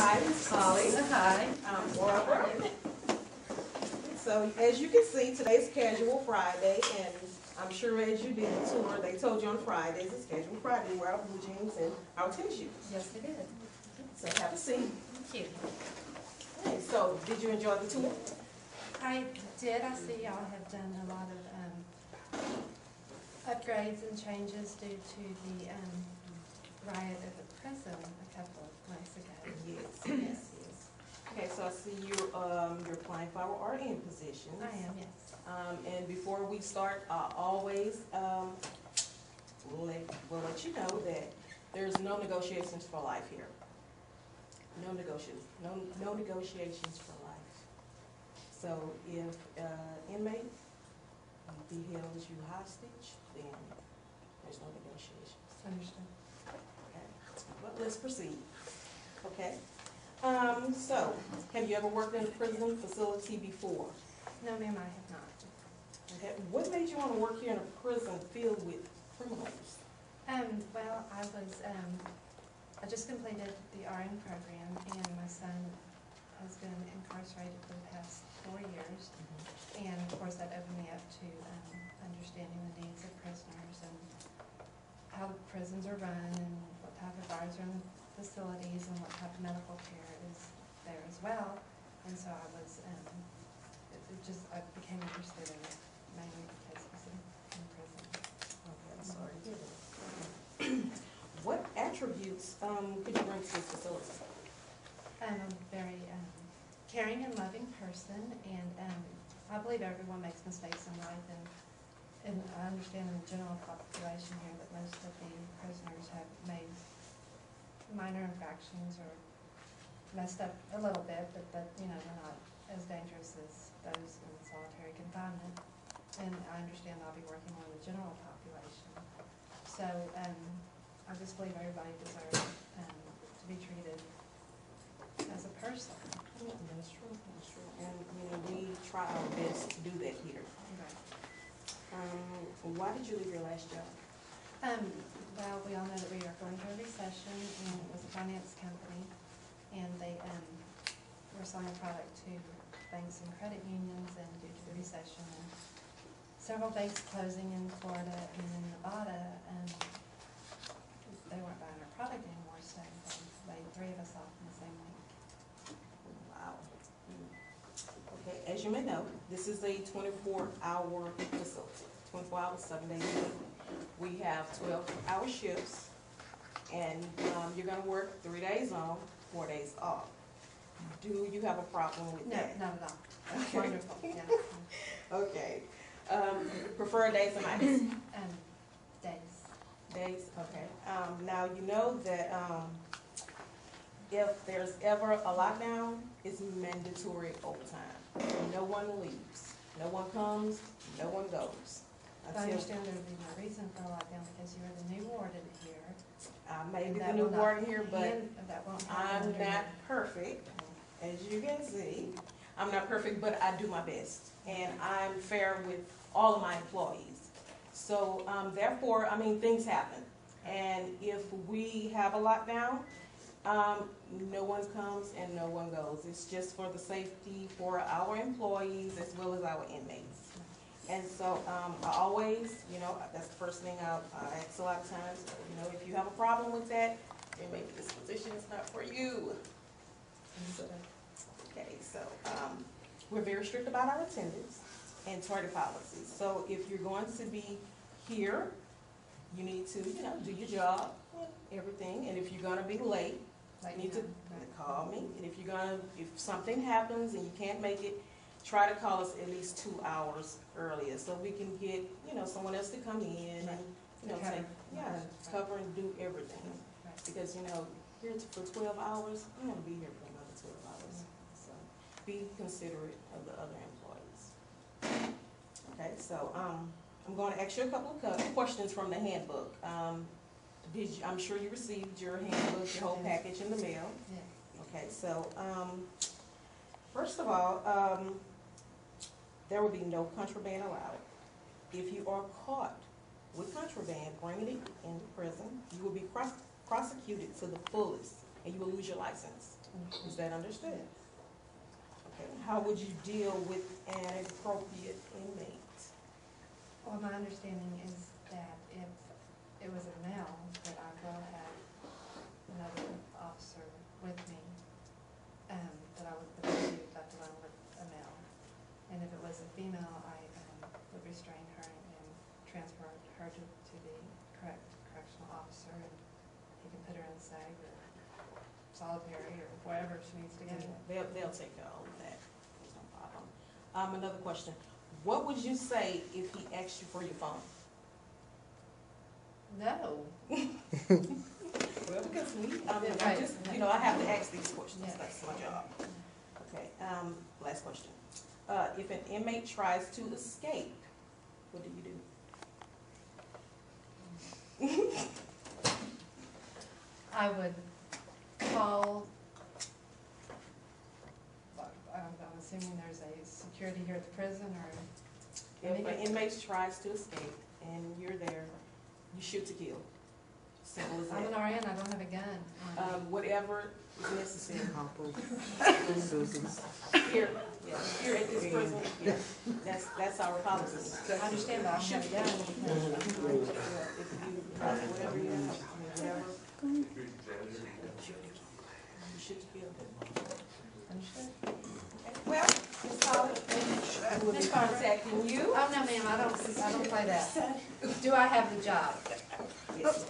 Hi, Ms. Polly. Hi. Barbara. So as you can see, today's Casual Friday, and I'm sure as you did the tour, they told you on Fridays it's Casual Friday. We wear our blue jeans and our tennis shoes. Yes, they did. So have a seat. Thank you. Okay, so did you enjoy the tour? I did. I see y'all have done a lot of upgrades and changes due to the riot at the prison a couple of months ago. Yes. Okay, so I see you're applying for our RN position. I am, yes. And before we start, always we'll let you know that there's no negotiations for life here. No negotiations for life. So if inmate held you hostage, then there's no negotiations. Understood. Okay, but let's proceed. Okay. So have you ever worked in a prison facility before? No, ma'am, I have not. Okay. What made you want to work here in a prison filled with criminals? Well, I just completed the RN program, and my son has been incarcerated for the past 4 years. And of course, that opened me up to understanding the needs of prisoners and how the prisons are run and what type of guards are in the facilities and what type of medical care is there as well. And so I was, I became interested in it mainly because it was in prison. Okay, I'm sorry to hear that. What attributes could you bring to this facility? I'm a very caring and loving person, and I believe everyone makes mistakes in life, and I understand in the general population here that most of the prisoners have made minor infractions or messed up a little bit, but that, you know, they're not as dangerous as those in solitary confinement. And I understand I'll be working on the general population. So I just believe everybody deserves to be treated as a person. Yeah, that's true. And we try our best to do that here. Why did you leave your last job? Well, we all know that we are going through a recession, and it was a finance company, and they were selling product to banks and credit unions, and due to the recession and several banks closing in Florida and in Nevada, and they weren't buying our product anymore, so they laid 3 of us off in the same week. Wow. Okay, as you may know, this is a 24-hour facility, 24 hours, 7 days a week. We have 12-hour shifts, and you're going to work 3 days on, 4 days off. Do you have a problem with that? No, not at all. Okay. Wonderful, yeah. Okay. Prefer days or nights? Days. Days, okay. Now, you know that if there's ever a lockdown, it's mandatory overtime. No one leaves. No one comes, no one goes. I understand there would be no reason for a lockdown because you are the new warden here. I may be the new warden here, but I'm not not perfect. As you can see, I'm not perfect, but I do my best. And I'm fair with all of my employees. So therefore, I mean, things happen. And if we have a lockdown, no one comes and no one goes. It's just for the safety for our employees as well as our inmates. And so I always, that's the first thing I ask a lot of times, if you have a problem with that, then maybe this position is not for you. So, okay, so we're very strict about our attendance and tardy policies. So if you're going to be here, you need to, do your job and everything. And if you're going to be late, you need to call me. And if something happens and you can't make it, try to call us at least 2 hours earlier so we can get, someone else to come in and, cover and do everything. Because, here for 12 hours, I'm going to be here for another 12 hours. So be considerate of the other employees. Okay, so I'm going to ask you a couple of questions from the handbook. I'm sure you received your handbook, your whole package in the mail. Yeah. Okay, so first of all, there will be no contraband allowed. If you are caught with contraband bringing it into prison, you will be prosecuted to the fullest, and you will lose your license. Is that understood? Okay, how would you deal with an inappropriate inmate? Well, my understanding is that if it was a male, that I will have another officer with me, that I would put to left alone with a male. And if it was a female, I would restrain her and transfer her to the correctional officer, and he can put her in SAG or solitary or wherever she needs to go. They'll take care of all of that. There's no problem. Another question. What would you say if he asked you for your phone? No. Well, because I just, I have to ask these questions. Yeah. That's my job. Okay, last question. If an inmate tries to escape, what do you do? I would call, I'm assuming there's a security here at the prison, or? If an inmate tries to escape and you're there, you shoot to kill. Simple as I'm an that. RN, I don't have a gun. Whatever is necessary. Here, yeah, here at this prison, yeah, that's our policy. I understand that, I don't have a gun. If you, whatever you have, whatever. You shoot to kill. Understood. Okay. Well, Ms. Polly, we'll be contacting you. Oh, no, ma'am, I don't play that. Do I have the job? Yes.